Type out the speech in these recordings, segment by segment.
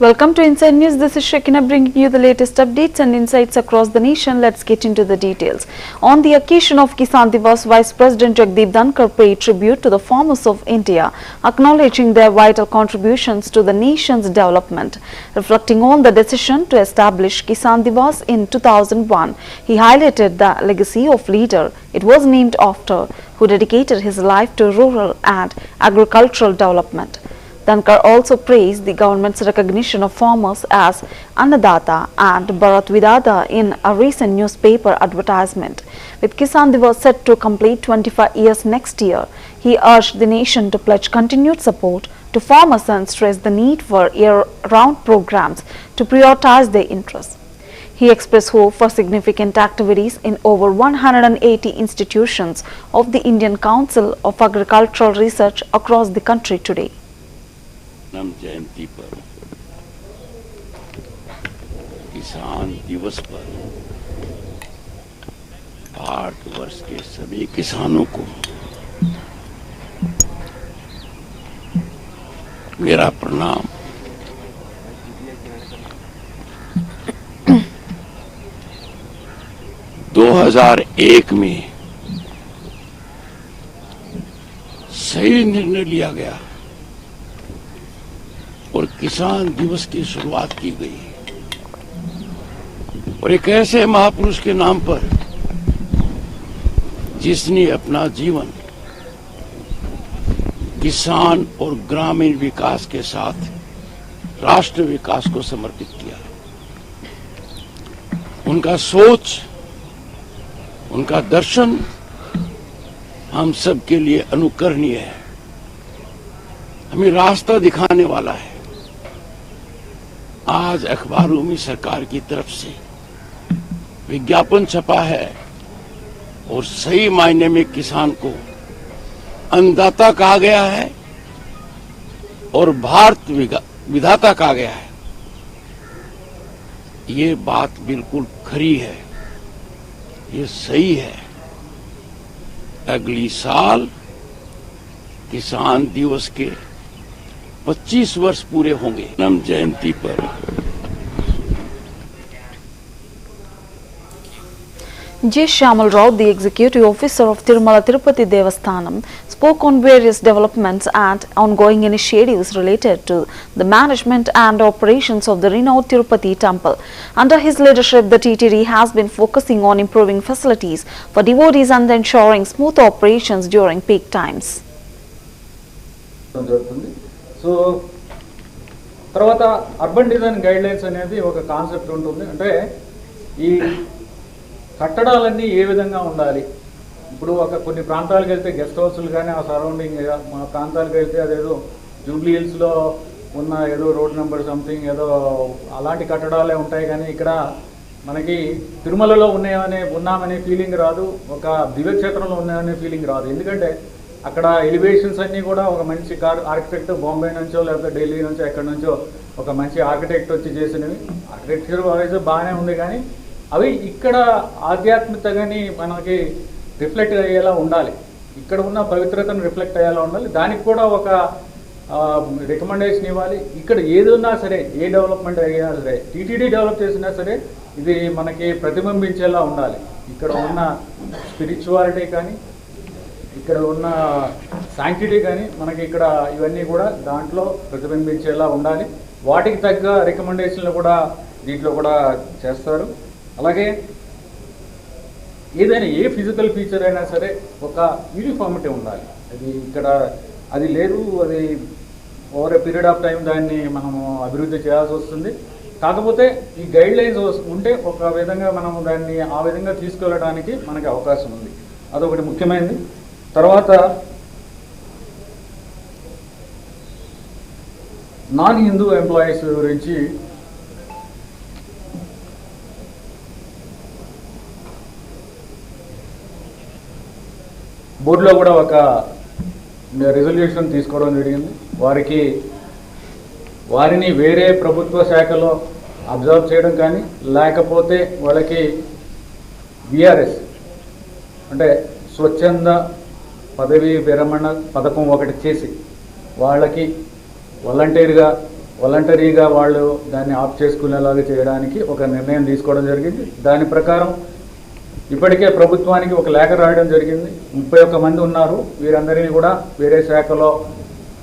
Welcome to Inside News. This is Shekina bringing you the latest updates and insights across the nation. Let's get into the details. On the occasion of Kisan Divas, Vice President Jagdeep Dhankar paid tribute to the farmers of India, acknowledging their vital contributions to the nation's development. Reflecting on the decision to establish Kisan Divas in 2001, he highlighted the legacy of leader it was named after, who dedicated his life to rural and agricultural development. Dhankar also praised the government's recognition of farmers as Annadata and Bharat Vidata in a recent newspaper advertisement. With Kisan Divas set to complete 25 years next year, he urged the nation to pledge continued support to farmers and stressed the need for year-round programs to prioritize their interests. He expressed hope for significant activities in over 180 institutions of the Indian Council of Agricultural Research across the country today. जन्म जयंती पर किसान दिवस पर भारतवर्ष के सभी किसानों को मेरा प्रणाम। दो 2001 में सही निर्णय लिया गया और किसान दिवस की शुरुआत की गई और एक ऐसे महापुरुष के नाम पर जिसने अपना जीवन किसान और ग्रामीण विकास के साथ राष्ट्र विकास को समर्पित किया। उनका सोच, उनका दर्शन हम सब के लिए अनुकरणीय है, हमें रास्ता दिखाने वाला है। आज अखबारों में सरकार की तरफ से विज्ञापन छपा है और सही मायने में किसान को अन्नदाता कहा गया है और भारत विधाता कहा गया है। ये बात बिल्कुल खरी है, ये सही है। अगली साल किसान दिवस के 25 वर्ष पूरे होंगे। जन्म जयंती पर J. Shyamal Rao, the executive officer of Tirumala Tirupati Devasthanam, spoke on various developments and ongoing initiatives related to the management and operations of the renowned Tirupati temple. Under his leadership, the TTD has been focusing on improving facilities for devotees and ensuring smooth operations during peak times. So తర్వాత urban design guidelines అనేది ఒక concept ఉంటుంది. అంటే ఈ కట్టడాలన్నీ ఏ విధంగా ఉండాలి, ఇప్పుడు కొన్ని ప్రాంతాలకు వెళ్తే గెస్ట్ హౌస్లు కానీ ఆ సరౌండింగ్ మా ప్రాంతాలకు వెళ్తే అదేదో జూబ్లీ హిల్స్లో ఉన్న ఏదో రోడ్ నెంబర్ సంథింగ్ ఏదో అలాంటి కట్టడాలే ఉంటాయి, కానీ ఇక్కడ మనకి తిరుమలలో ఉన్నామనే ఫీలింగ్ రాదు, ఒక దివ్యక్షేత్రంలో ఉన్నామనే ఫీలింగ్ రాదు. ఎందుకంటే అక్కడ ఎలివేషన్స్ అన్నీ కూడా ఒక మంచి ఆర్కిటెక్ట్ బాంబే నుంచో లేకపోతే ఢిల్లీ నుంచో ఎక్కడి నుంచో ఒక మంచి ఆర్కిటెక్ట్ వచ్చి చేసినవి. ఆర్కిటెక్చర్ వైజ్ బాగానే ఉంది, కానీ అవి ఇక్కడ ఆధ్యాత్మికతని మనకి రిఫ్లెక్ట్ అయ్యేలా ఉండాలి, ఇక్కడ ఉన్న పవిత్రతను రిఫ్లెక్ట్ అయ్యేలా ఉండాలి. దానికి కూడా ఒక రికమెండేషన్ ఇవ్వాలి. ఇక్కడ ఏది ఉన్నా సరే, ఏ డెవలప్మెంట్ అయినా సరే, టీటీడీ డెవలప్ చేసినా సరే ఇది మనకి ప్రతిబింబించేలా ఉండాలి. ఇక్కడ ఉన్న స్పిరిచువాలిటీ కానీ ఇక్కడ ఉన్న శాంక్టిటీ కానీ మనకి ఇక్కడ ఇవన్నీ కూడా దాంట్లో ప్రతిబింబించేలా ఉండాలి. వాటికి తగ్గ రికమెండేషన్లు కూడా దీంట్లో కూడా చేస్తారు. అలాగే ఏదైనా ఏ ఫిజికల్ ఫీచర్ అయినా సరే ఒక యూనిఫార్మిటీ ఉండాలి. అది ఇక్కడ అది లేదు, అది over a period of time దాన్ని మనము అభివృద్ధి చేయాల్సి వస్తుంది. కాకపోతే ఈ గైడ్ లైన్స్ ఉంటే ఒక విధంగా మనము దాన్ని ఆ విధంగా తీసుకెళ్ళడానికి మనకి అవకాశం ఉంది. అదొకటి ముఖ్యమైనది. తర్వాత నాన్ హిందూ ఎంప్లాయీస్ గురించి బోర్డులో కూడా ఒక రెజల్యూషన్ తీసుకోవడం జరిగింది. వారిని వేరే ప్రభుత్వ శాఖలో అబ్జర్వ్ చేయడం కానీ లేకపోతే వాళ్ళకి విఆర్ఎస్ అంటే స్వచ్ఛంద పదవీ విరమణ పథకం ఒకటి చేసి వాళ్ళకి వాలంటీర్గా వాలంటరీగా వాళ్ళు దాన్ని ఆఫ్ చేసుకునేలాగా చేయడానికి ఒక నిర్ణయం తీసుకోవడం జరిగింది. దాని ప్రకారం ఇప్పటికే ప్రభుత్వానికి ఒక లేఖ రాయడం జరిగింది. 31 మంది ఉన్నారు, వీరందరినీ కూడా వేరే శాఖలో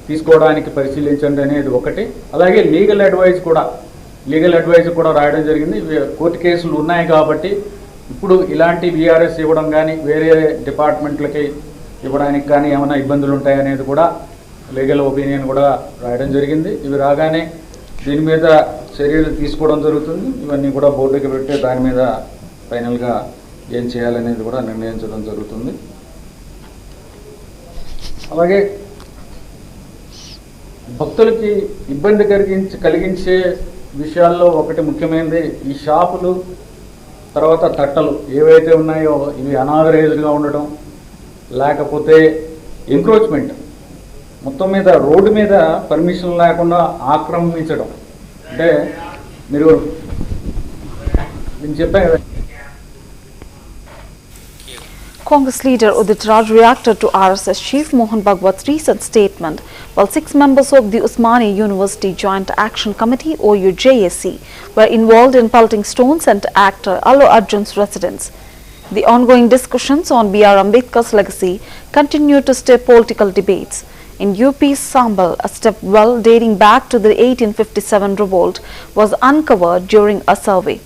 తీసుకోవడానికి పరిశీలించండి అనేది ఒకటి. అలాగే లీగల్ అడ్వైజ్ కూడా రాయడం జరిగింది. కోర్టు కేసులు ఉన్నాయి కాబట్టి ఇప్పుడు ఇలాంటి వీఆర్ఎస్ ఇవ్వడం కానీ వేరే డిపార్ట్మెంట్లకి ఇవ్వడానికి కానీ ఏమైనా ఇబ్బందులు ఉంటాయనేది కూడా లీగల్ ఒపీనియన్ కూడా రాయడం జరిగింది. ఇవి రాగానే దీని మీద చర్యలు తీసుకోవడం జరుగుతుంది. ఇవన్నీ కూడా బోర్డుకి పెట్టి దాని మీద ఫైనల్గా ఏం చేయాలనేది కూడా నిర్ణయించడం జరుగుతుంది. అలాగే భక్తులకి ఇబ్బంది కలిగించే విషయాల్లో ఒకటి ముఖ్యమైనది ఈ షాపులు, తర్వాత తట్టలు ఏవైతే ఉన్నాయో ఇవి అనాథరైజ్డ్గా ఉండడం, లేకపోతే ఎంక్రోచ్మెంట్, మొత్తం మీద రోడ్డు మీద పర్మిషన్ లేకుండా ఆక్రమించడం. అంటే మీరు నేను చెప్పాను కదా. Congress leader Udit Raj reacted to RSS chief Mohan Bhagwat's recent statement, while 6 members of the Osmania University Joint Action Committee (OUJAC) were involved in pelting stones at actor Allu Arjun's residence. The ongoing discussions on B.R. Ambedkar's legacy continue to stir political debates. In UP's Sambal, a step well dating back to the 1857 revolt was uncovered during a survey.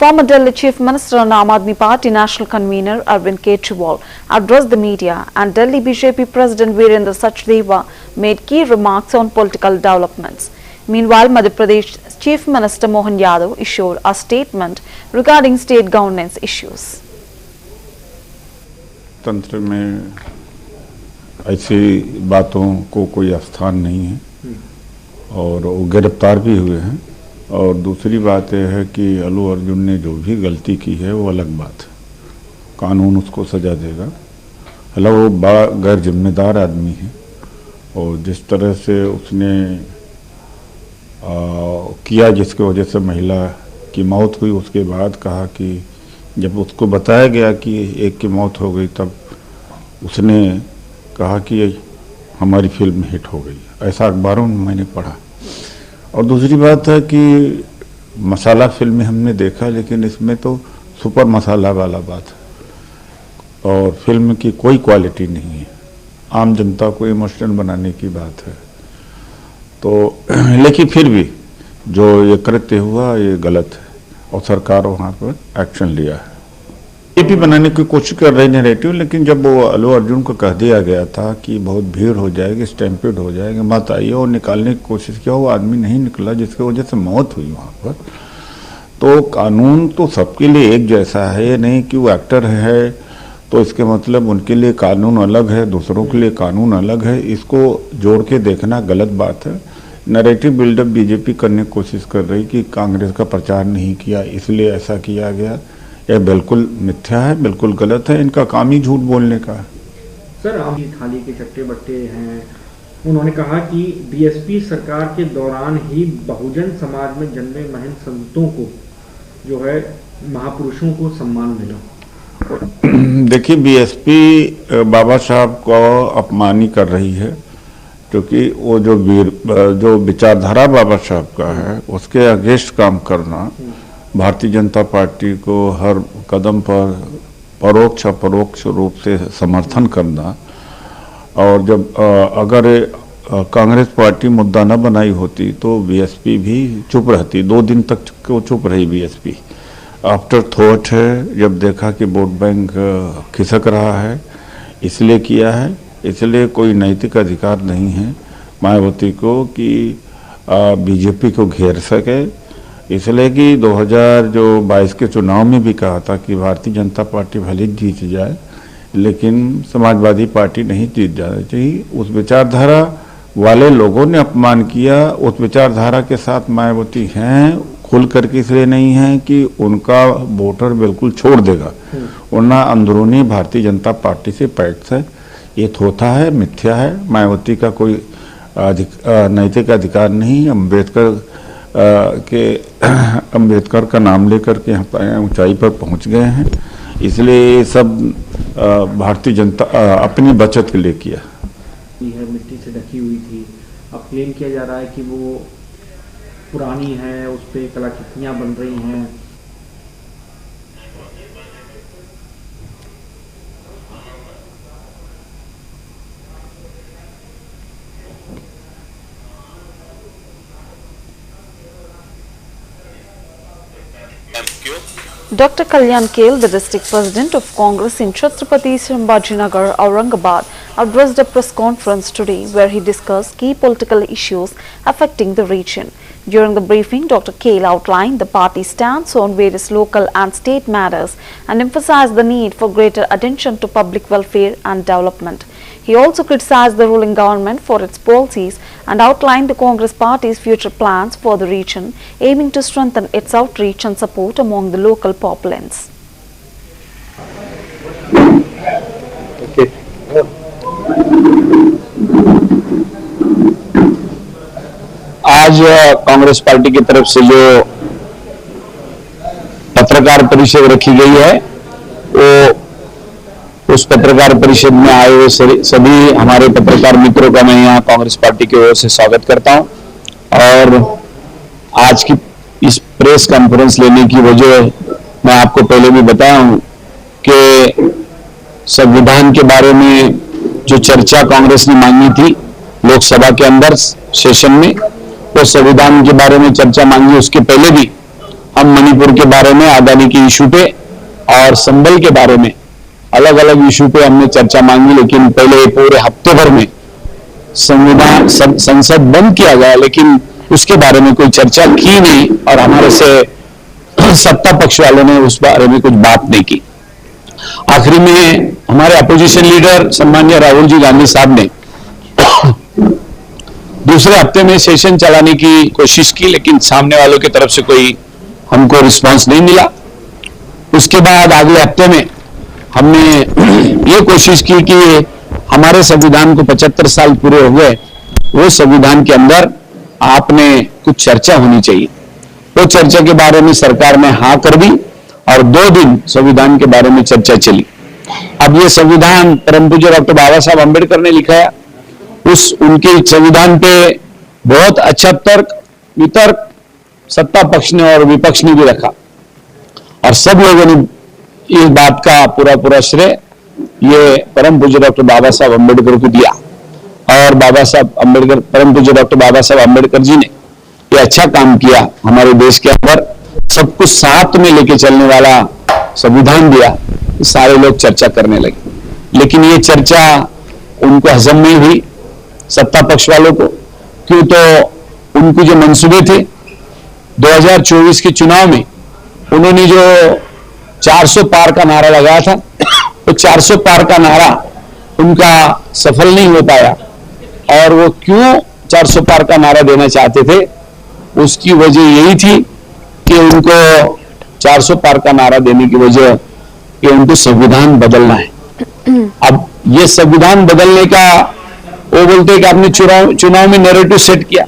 Former Delhi Chief Minister and Aam Aadmi Party National Convener Arvind Kejriwal addressed the media, and Delhi BJP President Virendra Sachdeva made key remarks on political developments. Meanwhile, Madhya Pradesh Chief Minister Mohan Yadav issued a statement regarding state governance issues. तंत्र में ऐसी बातों को कोई स्थान नहीं है और वो गिरफ्तार भी हुए हैं। और दूसरी बात यह है कि अल्लू अर्जुन ने जो भी गलती की है वो अलग बात है, कानून उसको सजा देगा। हालांकि वो बड़ा गैर जिम्मेदार आदमी है और जिस तरह से उसने किया, जिसकी वजह से महिला की मौत हुई, उसके बाद कहा कि जब उसको बताया गया कि एक की मौत हो गई तब उसने कहा कि हमारी फिल्म हिट हो गई। ऐसा अखबारों में मैंने पढ़ा। और दूसरी बात है कि मसाला फिल्म हमने देखा, लेकिन इसमें तो सुपर मसाला वाला बात है और फिल्म की कोई क्वालिटी नहीं है, आम जनता को इमोशनल बनाने की बात है। तो लेकिन फिर भी जो ये कृत्य हुआ ये गलत है और सरकार वहाँ पर एक्शन लिया है। बीजेपी बनाने की कोशिश कर रही नैरेटिव, लेकिन जब वो अल्लू अर्जुन को कह दिया गया था कि बहुत भीड़ हो जाएगी, स्टैम्पेड हो जाएगी, मत आइए, और निकालने की कोशिश किया, वो आदमी नहीं निकला, जिसकी वजह से मौत हुई वहाँ पर। तो कानून तो सबके लिए एक जैसा है, ये नहीं कि वो एक्टर है तो इसके मतलब उनके लिए कानून अलग है, दूसरों के लिए कानून अलग है। इसको जोड़ के देखना गलत बात है। नैरेटिव बिल्डअप बीजेपी करने की कोशिश कर रही कि कांग्रेस का प्रचार नहीं किया इसलिए ऐसा किया गया, यह बिल्कुल मिथ्या है, बिल्कुल गलत है। इनका काम ही झूठ बोलने का है। सर, आप थाली के चट्टे बट्टे हैं। उन्होंने कहा कि बीएसपी सरकार के दौरान ही बहुजन समाज में जन्मे महंत संतों को जो है महापुरुषों को सम्मान मिला। देखिए, बीएसपी बाबा साहब को अपमानी कर रही है, क्योंकि वो जो विचारधारा बाबा साहब का है उसके अगेंस्ट काम करना, भारतीय जनता पार्टी को हर कदम पर परोक्ष अपरोक्ष रूप से समर्थन करना। और जब अगर कांग्रेस पार्टी मुद्दा न बनाई होती तो बीएसपी भी चुप रहती। 2 दिन तक वो चुप रही बीएसपी। आफ्टर थॉट है, जब देखा कि वोट बैंक खिसक रहा है इसलिए किया है। इसलिए कोई नैतिक अधिकार नहीं है मायावती को कि बीजेपी को घेर सके। इसलिए कि 2022 के चुनाव में भी कहा था कि भारतीय जनता पार्टी भले जीत जाए लेकिन समाजवादी पार्टी नहीं जीत जाना चाहिए। उस विचारधारा वाले लोगों ने अपमान किया। उस विचारधारा के साथ मायावती हैं, खुल करके इसलिए नहीं है कि उनका वोटर बिल्कुल छोड़ देगा, वरना अंदरूनी भारतीय जनता पार्टी से पैक्ट है। ये थोथा है, मिथ्या है। मायावती का कोई नैतिक अधिकार नहीं। अम्बेडकर का नाम लेकर के यहाँ पर ऊंचाई पर पहुंच गए हैं, इसलिए ये सब भारतीय जनता अपनी बचत के लिए किया। मिट्टी से ढकी हुई थी। अब क्लेम किया जा रहा है कि वो पुरानी है, उस पे कलाकृतियां बन रही हैं। Dr. Kalyan Kale, the district president of Congress in Chhatrapati Sambhajinagar, Aurangabad, addressed a press conference today where he discussed key political issues affecting the region. During the briefing, Dr. Kale outlined the party's stance on various local and state matters and emphasized the need for greater attention to public welfare and development. He also criticized the ruling government for its policies and outlined the Congress party's future plans for the region, aiming to strengthen its outreach and support among the local populace. आज Congress party की तरफ से जो पत्रकार परिषद रखी गई है, वो उस पत्रकार परिषद में आए हुए सभी हमारे पत्रकार मित्रों का मैं यहाँ कांग्रेस पार्टी की ओर से स्वागत करता हूँ। और आज की इस प्रेस कॉन्फ्रेंस लेने की वजह मैं आपको पहले भी बताया हूँ कि संविधान के बारे में जो चर्चा कांग्रेस ने मांगी थी लोकसभा के अंदर सेशन में, वो संविधान के बारे में चर्चा मांगी। उसके पहले भी हम मणिपुर के बारे में, अदानी के इशू पे और संबल के बारे में अलग अलग इशू पे हमने चर्चा मांगी, लेकिन पहले पूरे हफ्ते भर में संविधान संसद बंद किया गया, लेकिन उसके बारे में कोई चर्चा की नहीं और हमारे से सत्ता पक्ष वालों ने उस बारे में कुछ बात नहीं की। आखिरी में हमारे अपोजिशन लीडर सम्माननीय राहुल जी गांधी साहब ने दूसरे हफ्ते में सेशन चलाने की कोशिश की, लेकिन सामने वालों की तरफ से कोई हमको रिस्पांस नहीं मिला। उसके बाद अगले हफ्ते में हमने ये कोशिश की कि हमारे संविधान को 75 साल पूरे हो गए, वो संविधान के अंदर आपने कुछ चर्चा होनी चाहिए। वो चर्चा के बारे में सरकार ने हाँ कर दी और 2 दिन संविधान के बारे में चर्चा चली। अब ये संविधान परम पूज्य डॉक्टर बाबा साहब अम्बेडकर ने लिखा है, उनके संविधान पे बहुत अच्छा तर्क वितर्क सत्ता पक्ष ने और विपक्ष ने भी रखा और सब लोगों ने इस बात का पूरा श्रेय ये परम पूज्य डॉक्टर बाबा साहब अम्बेडकर को दिया। और बाबा साहब अम्बेडकर, परम पूज्य डॉक्टर बाबा साहब अम्बेडकर जी ने ये अच्छा काम किया, हमारे देश के अंदर सब कुछ साथ में लेके चलने वाला संविधान दिया। सारे लोग चर्चा करने लगे, लेकिन ये चर्चा उनको हजम नहीं हुई सत्ता पक्ष वालों को। क्यों? तो उनको जो मंसूबे थे 2024 के चुनाव में उन्होंने जो 400 पार का नारा लगाया था, तो 400 पार का नारा उनका सफल नहीं हो पाया। और वो क्यों 400 पार का नारा देना चाहते थे, उसकी वजह यही थी कि उनको 400 पार का नारा देने की वजह कि उनको संविधान बदलना है। अब ये संविधान बदलने का वो बोलते हैं कि आपने चुनाव में नैरेटिव सेट किया।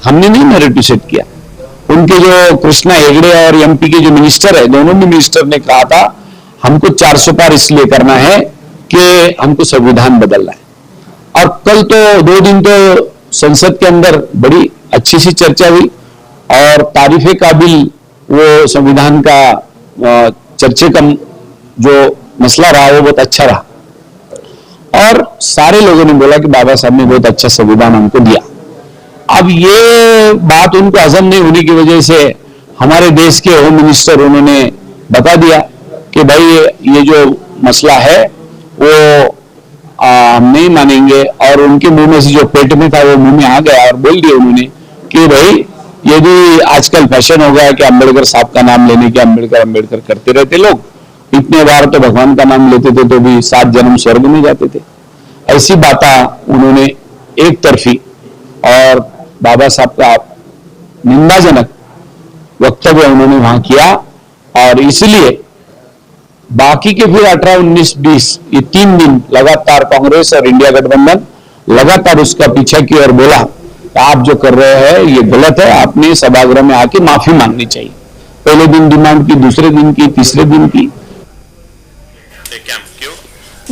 हमने नहीं नैरेटिव सेट किया। उनके जो कृष्णा हेगड़े और एमपी के जो मिनिस्टर है, दोनों मिनिस्टर ने कहा था हमको 400 पार इसलिए करना है कि हमको संविधान बदलना है। और कल तो 2 दिन तो संसद के अंदर बड़ी अच्छी सी चर्चा हुई और तारीफे काबिल वो संविधान का चर्चे का जो मसला रहा वो बहुत अच्छा रहा और सारे लोगों ने बोला कि बाबा साहब ने बहुत अच्छा संविधान हमको दिया। अब ये बात उनको हजम नहीं होने की वजह से हमारे देश के होम मिनिस्टर उन्होंने बता दिया कि भाई ये जो मसला है वो हम नहीं मानेंगे। और उनके मुंह में से जो पेट में था वो मुंह में आ गया और बोल दिया उन्होंने कि भाई ये भी आजकल फैशन हो गया है कि अम्बेडकर साहब का नाम लेने के अम्बेडकर करते रहते लोग। इतने बार तो भगवान का नाम लेते थे तो भी 7 जन्म स्वर्ग में जाते थे। ऐसी बातें उन्होंने एक तरफी और बाबा साहब का निंदाजनक वक्तव्य उन्होंने वहां किया और इसलिए बाकी के फिर 18, 19, 20 ये 3 दिन लगातार कांग्रेस और इंडिया गठबंधन लगातार उसका पीछा किया और बोला आप जो कर रहे हैं ये गलत है, आपने सभागृह में आके माफी मांगनी चाहिए। पहले दिन डिमांड की, दूसरे दिन की, तीसरे दिन की।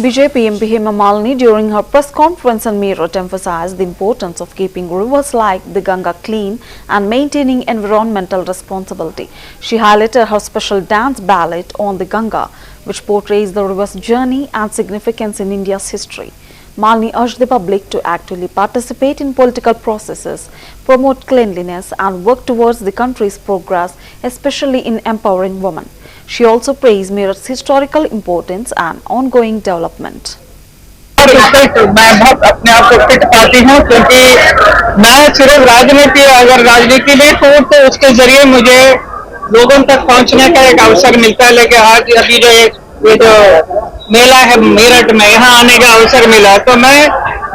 BJP MP Hema Malini during her press conference in Meerut emphasized the importance of keeping rivers like the Ganga clean and maintaining environmental responsibility. She highlighted her special dance ballet on the Ganga, which portrays the river's journey and significance in India's history. Malini urged the public to actively participate in political processes, promote cleanliness and work towards the country's progress, especially in empowering women. She also praised Meerut's historical importance and ongoing development. मैं बहुत अपने आप को fit पाती हूँ, क्योंकि मैं सिर्फ राजनीति अगर राजनीति में हूँ तो उसके जरिए मुझे लोगों तक पहुँचने का एक अवसर मिलता है। लेकिन आज अभी जो ये जो मेला है मेरठ में, यहाँ आने का अवसर मिला, तो मैं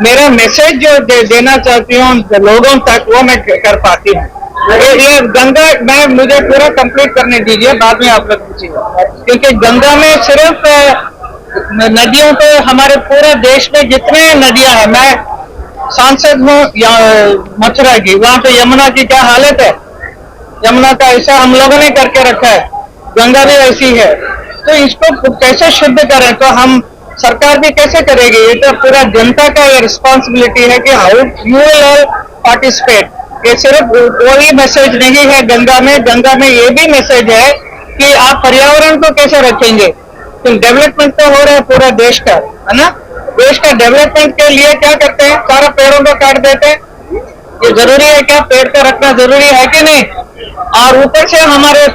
मेरा मैसेज जो देना चाहती हूँ लोगों तक, वो मैं कर पाती हूँ। ये गंगा मुझे पूरा कंप्लीट करने दीजिए, बाद में आप लोग पूछिए। क्योंकि गंगा में सिर्फ नदियों पे हमारे पूरे देश में जितने नदियां हैं, मैं सांसद हूँ मथुरा की, वहाँ पे यमुना की क्या हालत है। यमुना का ऐसा हम लोगों ने करके रखा है, गंगा भी ऐसी है। तो इसको कैसे शुद्ध करें, तो हम सरकार भी कैसे करेगी, ये तो पूरा जनता का ये रिस्पॉन्सिबिलिटी है कि हाउ यू विल पार्टिसिपेट। ये सिर्फ वही मैसेज नहीं है गंगा में ये भी मैसेज है कि आप पर्यावरण को कैसे रखेंगे। तो डेवलपमेंट तो हो रहा है पूरा देश का, है ना। देश का डेवलपमेंट के लिए क्या करते हैं, सारा पेड़ों को काट देते हैं। ये जरूरी है क्या, पेड़ का रखना जरूरी है कि नहीं। और ऊपर से हमारे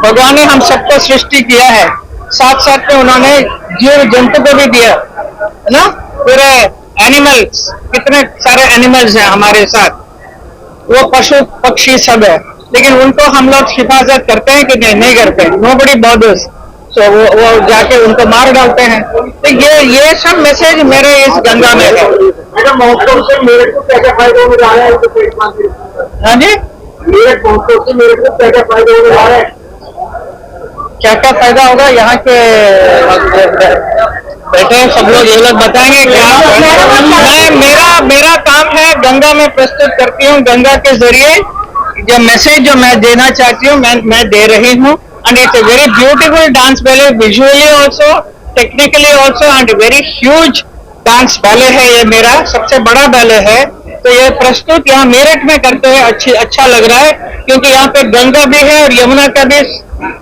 भगवान ने हम सबको सृष्टि किया है, साथ साथ में उन्होंने जीव जंतु को भी दिया, है ना। पूरे एनिमल्स, कितने सारे एनिमल्स हैं हमारे साथ, वो पशु पक्षी सब है, लेकिन उनको हम लोग हिफाजत करते हैं कि नहीं करते। Nobody bothers. तो वो जाके उनको मार डालते हैं। तो ये सब मैसेज मेरे इस गंगा में है। महोत्सव से मेरे को क्या फायदा होने जा रहा है? हाँ जी, मेरे महोत्सव से मेरे को क्या फायदा होने जा रहा है? क्या क्या फायदा होगा, यहाँ के बैठे सब लोग ये लोग बताएंगे क्या। मेरा काम है गंगा में प्रस्तुत करती हूँ, गंगा के जरिए जो मैसेज जो मैं देना चाहती हूँ मैं दे रही हूँ। And it's a very beautiful dance ballet, visually also, technically also, and very huge dance ballet है। ये मेरा सबसे बड़ा बैले है। तो ये प्रस्तुत यहाँ मेरठ में करते हैं, अच्छा लग रहा है, क्योंकि यहाँ पे गंगा भी है और यमुना का भी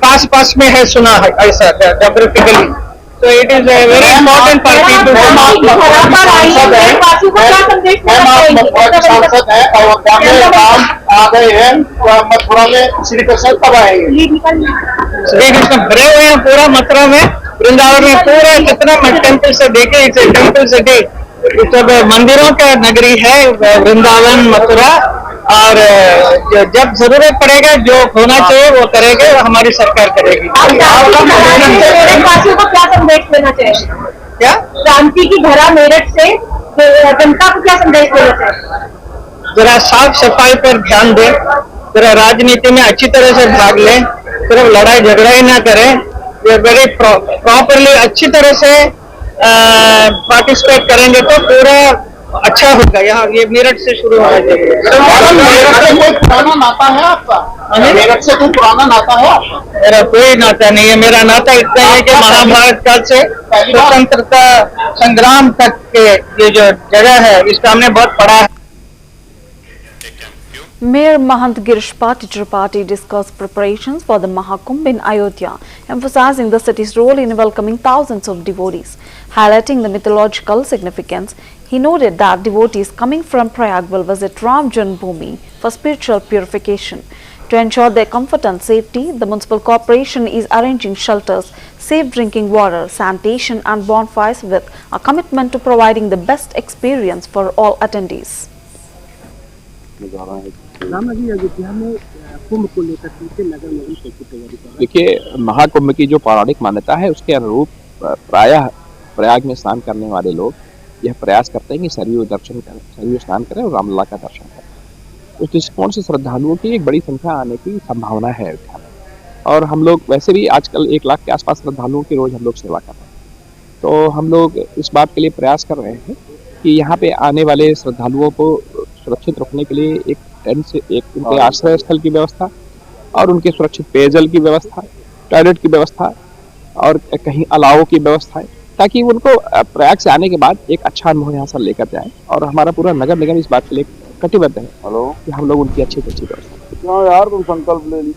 पास में है, सुना है ऐसा जोग्राफिकली। तो it is very important for people. सांसद है और काम आ गए हैं, मथुरा में श्री कृष्ण कब आएंगे? श्री कृष्ण भरे हुए हैं पूरा मथुरा में, वृंदावन में पूरा कितना टेम्पल से देखे, इसे टेम्पल सिटी, सब मंदिरों का नगरी है वृंदावन मथुरा। और जब जरूरत पड़ेगा जो होना चाहिए वो करेंगे, हमारी सरकार करेगी। वासियों को क्या संदेश देना चाहिए? क्या क्रांति की धरा मेरठ से जनता को क्या संदेश देना चाहिए? जरा साफ सफाई पर ध्यान दें, जरा राजनीति में अच्छी तरह से भाग लें, सिर्फ लड़ाई झगड़ा ही ना करें। ये वेरी प्रॉपरली अच्छी तरह से पार्टिसिपेट करेंगे तो पूरा अच्छा होगा। यहाँ ये मेरठ से शुरू होना चाहिए। मेरठ से कोई पुराना नाता है आपका? मेरठ से कोई पुराना नाता है आपका? मेरा कोई नाता नहीं है। मेरा नाता इतना है कि महाभारत काल से स्वतंत्रता संग्राम तक के ये जो जगह है इसका हमने बहुत पढ़ा है। Mayor Mahant Girishpati Tripathi discussed preparations for the Mahakumbh in Ayodhya, emphasizing the city's role in welcoming thousands of devotees. Highlighting the mythological significance, he noted that devotees coming from Prayag will visit Ram Janmabhoomi for spiritual purification. To ensure their comfort and safety, the municipal corporation is arranging shelters, safe drinking water, sanitation and bonfires with a commitment to providing the best experience for all attendees. देखिए, महाकुंभ की जो पौराणिक मान्यता है उसके अनुरूप प्रायः प्रयाग में स्नान करने वाले लोग यह प्रयास करते हैं कि सरयू दर्शन करें, सरयू स्नान करें और रामलला का दर्शन करें। उस दृष्टिकोण से श्रद्धालुओं की एक बड़ी संख्या आने की संभावना है अयोध्या में। और हम लोग वैसे भी आजकल 1 लाख के आसपास श्रद्धालुओं की रोज हम लोग सेवा कर रहे हैं। तो हम लोग इस बात के लिए प्रयास कर रहे हैं कि यहाँ पे आने वाले श्रद्धालुओं को सुरक्षित रखने के लिए एक टेंट से एक उनके आश्रय स्थल की व्यवस्था और उनके सुरक्षित पेयजल की व्यवस्था, टॉयलेट की व्यवस्था और कहीं अलाव की व्यवस्था ताकि उनको प्रयाग से आने के बाद एक अच्छा अनुभव यहाँ से लेकर जाए। और हमारा पूरा नगर निगम इस बात के लिए कटिबद्ध है कि हम लोग उनकी अच्छी अच्छी व्यवस्था। यार तुम संकल्प ले ली।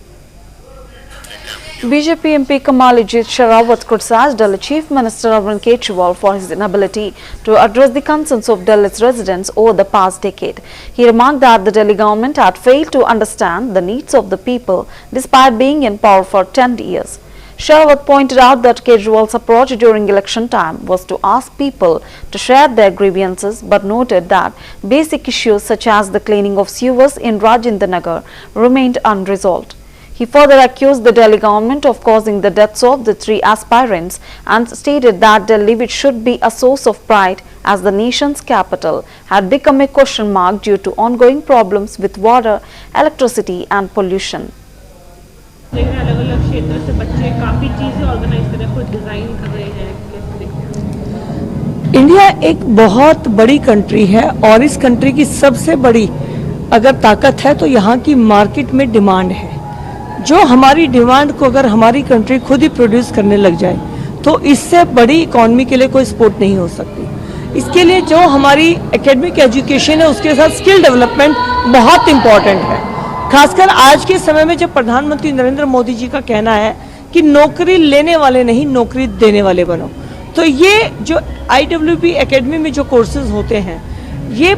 BJP MP Kamalijit Sherawat criticized Delhi Chief Minister Arvind Kejriwal for his inability to address the concerns of Delhi's residents over the past decade. He remarked that the Delhi government had failed to understand the needs of the people despite being in power for 10 years. Sherawat pointed out that Kejriwal's approach during election time was to ask people to share their grievances, but noted that basic issues such as the cleaning of sewers in Rajendra Nagar remained unresolved. He further accused the Delhi government of causing the deaths of the 3 aspirants and stated that Delhi, which should be a source of pride as the nation's capital, had become a question mark due to ongoing problems with water, electricity and pollution. अलग-अलग क्षेत्र से बच्चे काफी चीजें organise कर रहे हैं, खुद डिजाइन कर रहे हैं। इंडिया एक बहुत बड़ी कंट्री है और इस कंट्री की सबसे बड़ी अगर ताकत है तो यहाँ की मार्केट में डिमांड है। जो हमारी डिमांड को अगर हमारी कंट्री खुद ही प्रोड्यूस करने लग जाए तो इससे बड़ी इकोनॉमी के लिए कोई सपोर्ट नहीं हो सकती। इसके लिए जो हमारी एकेडमिक एजुकेशन है उसके साथ स्किल डेवलपमेंट बहुत इम्पॉर्टेंट है। खासकर आज के समय में जब प्रधानमंत्री नरेंद्र मोदी जी का कहना है कि नौकरी लेने वाले नहीं नौकरी देने वाले बनो, तो ये जो IWP एकेडमी में जो कोर्सेज होते हैं ये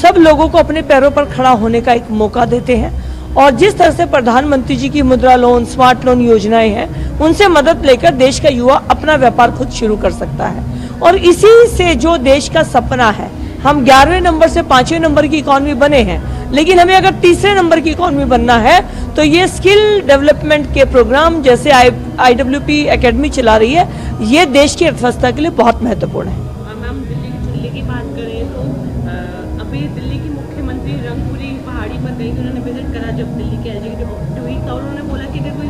सब लोगों को अपने पैरों पर खड़ा होने का एक मौका देते हैं। और जिस तरह से प्रधानमंत्री जी की मुद्रा लोन, स्मार्ट लोन योजनाएं हैं, उनसे मदद लेकर देश का युवा अपना व्यापार खुद शुरू कर सकता है। और इसी से जो देश का सपना है, हम 11वें नंबर से 5वें नंबर की इकोनॉमी बने हैं, लेकिन हमें अगर 3रे नंबर की इकोनॉमी बनना है तो ये स्किल डेवलपमेंट के प्रोग्राम जैसे IWP एकेडमी चला रही है, ये देश की अर्थव्यवस्था के लिए बहुत महत्वपूर्ण है। मैम, दिल्ली की बात करें तो अभी दिल्ली की मुख्यमंत्री रंगपुरी पहाड़ी पर गई, उन्होंने विजिट करा जब दिल्ली के एग्जीक्यूटिव हुई तो उन्होंने बोला कि अगर कोई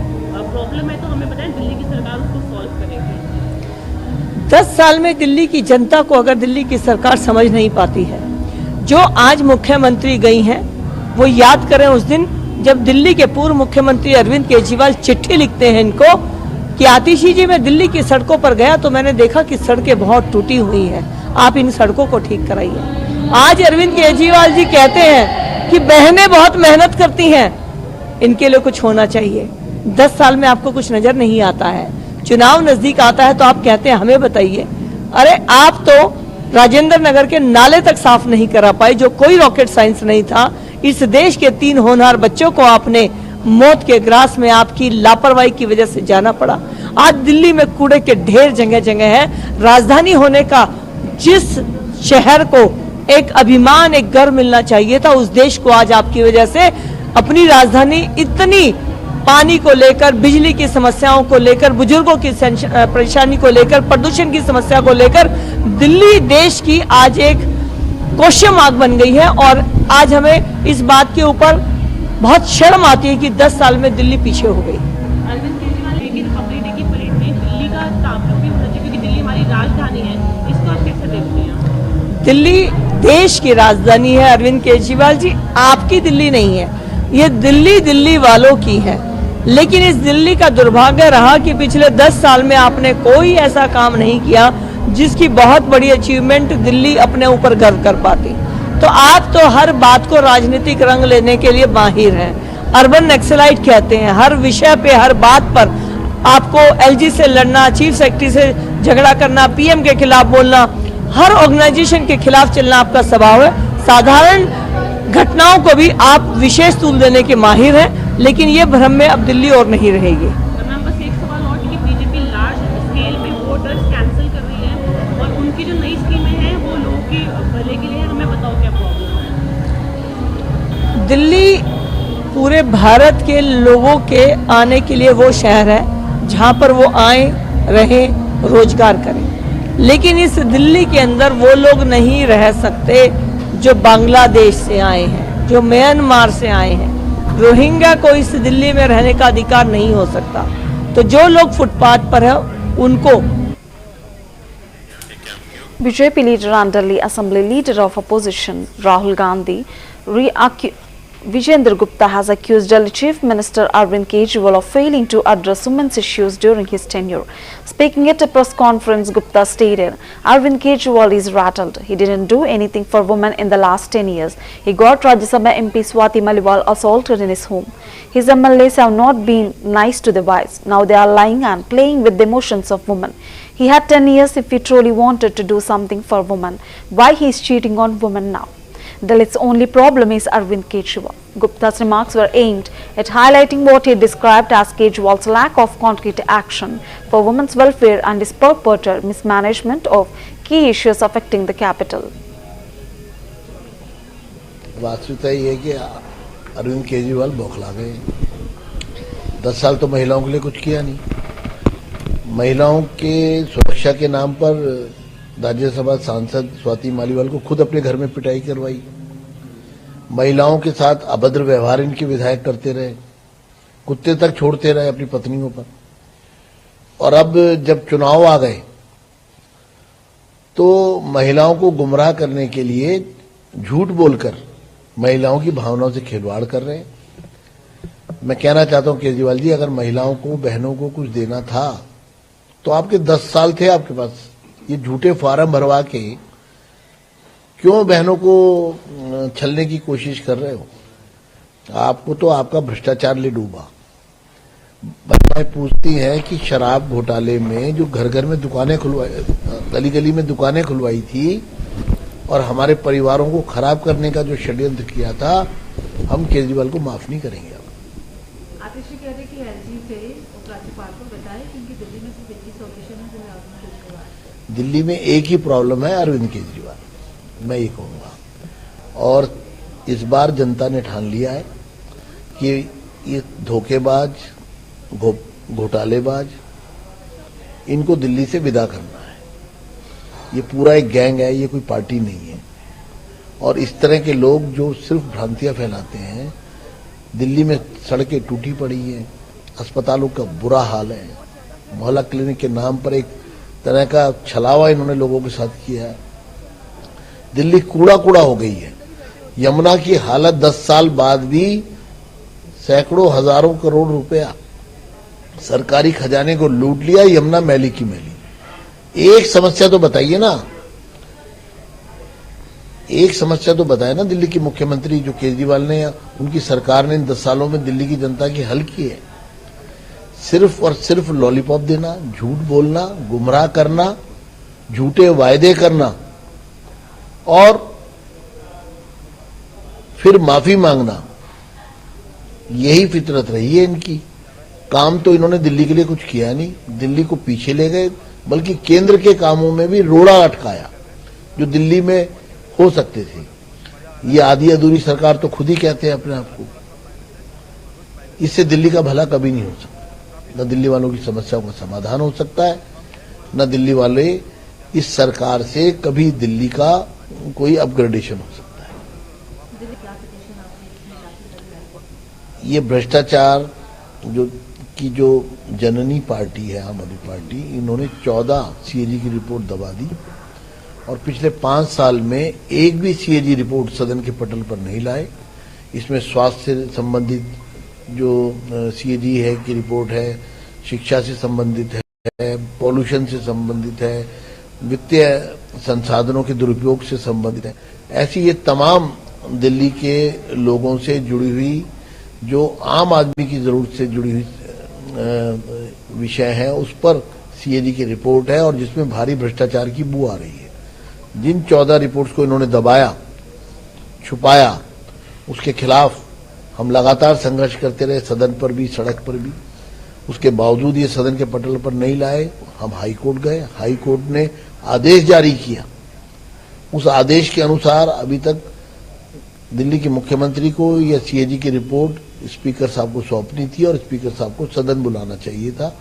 प्रॉब्लम है तो हमें बताएं, दिल्ली की सरकार उसको सॉल्व करेगी। 10 साल में दिल्ली की जनता को अगर दिल्ली की सरकार समझ नहीं पाती है, जो आज मुख्यमंत्री गई हैं वो याद करें उस दिन जब दिल्ली के पूर्व मुख्यमंत्री अरविंद केजरीवाल चिट्ठी लिखते हैं इनको कि आतिशी जी मैं दिल्ली की सड़कों पर गया तो मैंने देखा कि सड़कें बहुत टूटी हुई हैं, आप इन सड़कों को ठीक कराइए। आज अरविंद केजरीवाल जी कहते हैं कि बहनें बहुत मेहनत करती हैं, इनके लिए कुछ होना चाहिए। 10 साल में आपको कुछ नजर नहीं आता है, चुनाव नजदीक आता है तो आप कहते हैं हमें बताइए। अरे आप तो राजेंद्र नगर के नाले तक साफ नहीं करा पाए, जो कोई रॉकेट साइंस नहीं था। इस देश के 3 होनहार बच्चों को आपने मौत के ग्रास में आपकी लापरवाही की वजह से जाना पड़ा। आज दिल्ली में कूड़े के ढेर जगह जगह है। राजधानी होने का जिस शहर को एक अभिमान, एक गर्व मिलना चाहिए था, उस देश को आज आपकी वजह से अपनी राजधानी इतनी पानी को लेकर, बिजली की समस्याओं को लेकर, बुजुर्गों की परेशानी को लेकर, प्रदूषण की समस्या को लेकर दिल्ली देश की आज एक क्वेश्चन मार्क बन गई है। और आज हमें इस बात के ऊपर बहुत शर्म आती है कि 10 साल में दिल्ली पीछे हो गई। अरविंद केजरीवाल की रिपब्लिक डे की परेड में दिल्ली का ताबूत भी होना चाहिए क्योंकि दिल्ली हमारी राजधानी है, इसको आप कैसे देखते हैं? दिल्ली देश की राजधानी है अरविंद केजरीवाल जी, आपकी दिल्ली नहीं है, ये दिल्ली दिल्ली वालों की है। लेकिन इस दिल्ली का दुर्भाग्य रहा कि पिछले 10 साल में आपने कोई ऐसा काम नहीं किया जिसकी बहुत बड़ी अचीवमेंट दिल्ली अपने ऊपर गर्व कर पाती। तो आप तो हर बात को राजनीतिक रंग लेने के लिए माहिर हैं, अर्बन नक्सलाइट कहते हैं। हर विषय पे, हर बात पर आपको LG से लड़ना, चीफ सेक्रेटरी से झगड़ा करना, PM के खिलाफ बोलना, हर ऑर्गेनाइजेशन के खिलाफ चलना आपका स्वभाव है। साधारण घटनाओं को भी आप विशेष तूल देने के माहिर हैं, लेकिन ये भ्रम में अब दिल्ली और नहीं रहेगी। बस एक सवाल और कि बीजेपी लार्ज स्केल पे वोटर्स कैंसिल कर रही है और उनकी जो नई स्कीमें हैं वो लोगों के भले के लिए, हमें बताओ क्या प्रॉब्लम है? दिल्ली पूरे भारत के लोगों के आने के लिए वो शहर है जहाँ पर वो आए, रहें, रोजगार करें। लेकिन इस दिल्ली के अंदर वो लोग नहीं रह सकते जो बांग्लादेश से आए हैं, जो म्यांमार से आए हैं। रोहिंग्या को इस दिल्ली में रहने का अधिकार नहीं हो सकता। तो जो लोग फुटपाथ पर है उनको। BJP leader and Delhi Assembly leader of opposition Rahul Gandhi Vijayendra Gupta has accused Delhi Chief Minister Arvind Kejriwal of failing to address women's issues during his tenure. Speaking at a press conference, Gupta stated, Arvind Kejriwal is rattled. He didn't do anything for women in the last 10 years. He got Rajya Sabha MP Swati Maliwal assaulted in his home. His MLAs have not been nice to the wives. Now they are lying and playing with the emotions of women. He had 10 years if he truly wanted to do something for women. Why he is cheating on women now? Dalit's only problem is Arvind Kejriwal. Gupta's remarks were aimed at highlighting what he described as Kejriwal's lack of concrete action for women's welfare and his purported mismanagement of key issues affecting the capital. वास्तविकता ये है कि अरविंद केजरीवाल बौखला गए। 10 साल तो महिलाओं के लिए कुछ किया नहीं। महिलाओं के सुरक्षा के नाम पर राज्यसभा सांसद स्वाति मालीवाल को खुद अपने घर में पिटाई करवाई। महिलाओं के साथ अभद्र व्यवहार इनके विधायक करते रहे, कुत्ते तक छोड़ते रहे अपनी पत्नियों पर। और अब जब चुनाव आ गए तो महिलाओं को गुमराह करने के लिए झूठ बोलकर महिलाओं की भावनाओं से खिलवाड़ कर रहे हैं। मैं कहना चाहता हूं केजरीवाल जी, अगर महिलाओं को, बहनों को कुछ देना था तो आपके 10 साल थे आपके पास। ये झूठे फार्म भरवा के क्यों बहनों को छलने की कोशिश कर रहे हो? आपको तो आपका भ्रष्टाचार ले डूबा। महिलाएं पूछती हैं कि शराब घोटाले में जो घर घर में दुकानें खुलवाई, गली गली में दुकानें खुलवाई थी और हमारे परिवारों को खराब करने का जो षड्यंत्र किया था, हम केजरीवाल को माफ नहीं करेंगे। आतिश कह रहे कि एलजी से उपराज्यपाल को बताएं कि दिल्ली में सिर्फ एक ही सॉल्यूशन है, जो है दिल्ली में एक ही प्रॉब्लम है, अरविंद केजरीवाल, मैं ये कहूंगा। और इस बार जनता ने ठान लिया है कि ये धोखेबाज, घोटालेबाज, इनको दिल्ली से विदा करना है। ये पूरा एक गैंग है, ये कोई पार्टी नहीं है। और इस तरह के लोग जो सिर्फ भ्रांतियां फैलाते हैं, दिल्ली में सड़कें टूटी पड़ी हैं, अस्पतालों का बुरा हाल है, मोहल्ला क्लिनिक के नाम पर एक तरह का छलावा इन्होंने लोगों के साथ किया है। दिल्ली कूड़ा कूड़ा हो गई है। यमुना की हालत 10 साल बाद भी सैकड़ों हजारों करोड़ रुपया सरकारी खजाने को लूट लिया, यमुना मैली की मैली। एक समस्या तो बताइए ना, एक समस्या तो बताए ना दिल्ली की मुख्यमंत्री जो केजरीवाल ने या उनकी सरकार ने इन 10 सालों में दिल्ली की जनता की हल की है। सिर्फ और सिर्फ लॉलीपॉप देना, झूठ बोलना, गुमराह करना, झूठे वायदे करना और फिर माफी मांगना, यही फितरत रही है इनकी। काम तो इन्होंने दिल्ली के लिए कुछ किया नहीं, दिल्ली को पीछे ले गए, बल्कि केंद्र के कामों में भी रोड़ा अटकाया जो दिल्ली में हो सकते थे। ये आधी अधूरी सरकार तो खुद ही कहते हैं अपने आप को। इससे दिल्ली का भला कभी नहीं हो सकता। न दिल्ली वालों की समस्याओं का समाधान हो सकता है, न दिल्ली वाले इस सरकार से कभी दिल्ली का कोई अपग्रेडेशन हो सकता है। ये भ्रष्टाचार जो जननी पार्टी है आम आदमी पार्टी, इन्होंने 14 सीएजी की रिपोर्ट दबा दी और पिछले 5 साल में एक भी सीएजी रिपोर्ट सदन के पटल पर नहीं लाए। इसमें स्वास्थ्य से संबंधित जो सीएजी है की रिपोर्ट है, शिक्षा से संबंधित है, पॉल्यूशन से संबंधित है, वित्तीय संसाधनों के दुरुपयोग से संबंधित है। ऐसी ये तमाम दिल्ली के लोगों से जुड़ी हुई, जो आम आदमी की जरूरत से जुड़ी हुई विषय है, उस पर सीएजी की रिपोर्ट है और जिसमें भारी भ्रष्टाचार की बू आ रही है। जिन 14 रिपोर्ट्स को इन्होंने दबाया, छुपाया, उसके खिलाफ हम लगातार संघर्ष करते रहे, सदन पर भी, सड़क पर भी। उसके बावजूद ये सदन के पटल पर नहीं लाए। हम हाई कोर्ट गए, हाई कोर्ट ने आदेश जारी किया। उस आदेश के अनुसार अभी तक दिल्ली के मुख्यमंत्री को यह सीएजी की रिपोर्ट स्पीकर साहब को सौंपनी थी और स्पीकर साहब को सदन बुलाना चाहिए था,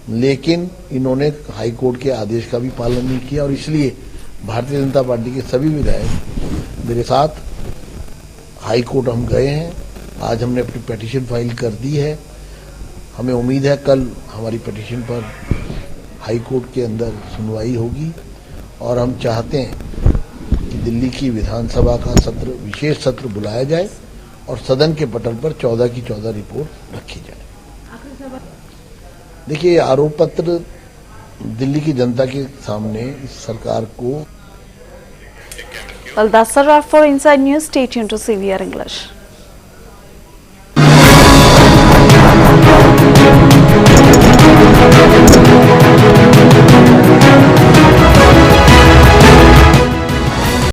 लेकिन इन्होंने हाई कोर्ट के आदेश का भी पालन नहीं किया। और इसलिए भारतीय जनता पार्टी के सभी विधायक मेरे साथ हाई कोर्ट हम गए हैं। आज हमने अपनी पिटीशन फाइल कर दी है। हमें उम्मीद है कल हमारी पिटीशन पर हाई कोर्ट के अंदर सुनवाई होगी और हम चाहते हैं कि दिल्ली की विधानसभा का सत्र, विशेष सत्र बुलाया जाए और सदन के पटल पर 14 की 14 रिपोर्ट रखी जाए। देखिए, आरोप पत्र दिल्ली की जनता के सामने इस सरकार को Well, that's a wrap for Inside News. Stay tuned to CVR English.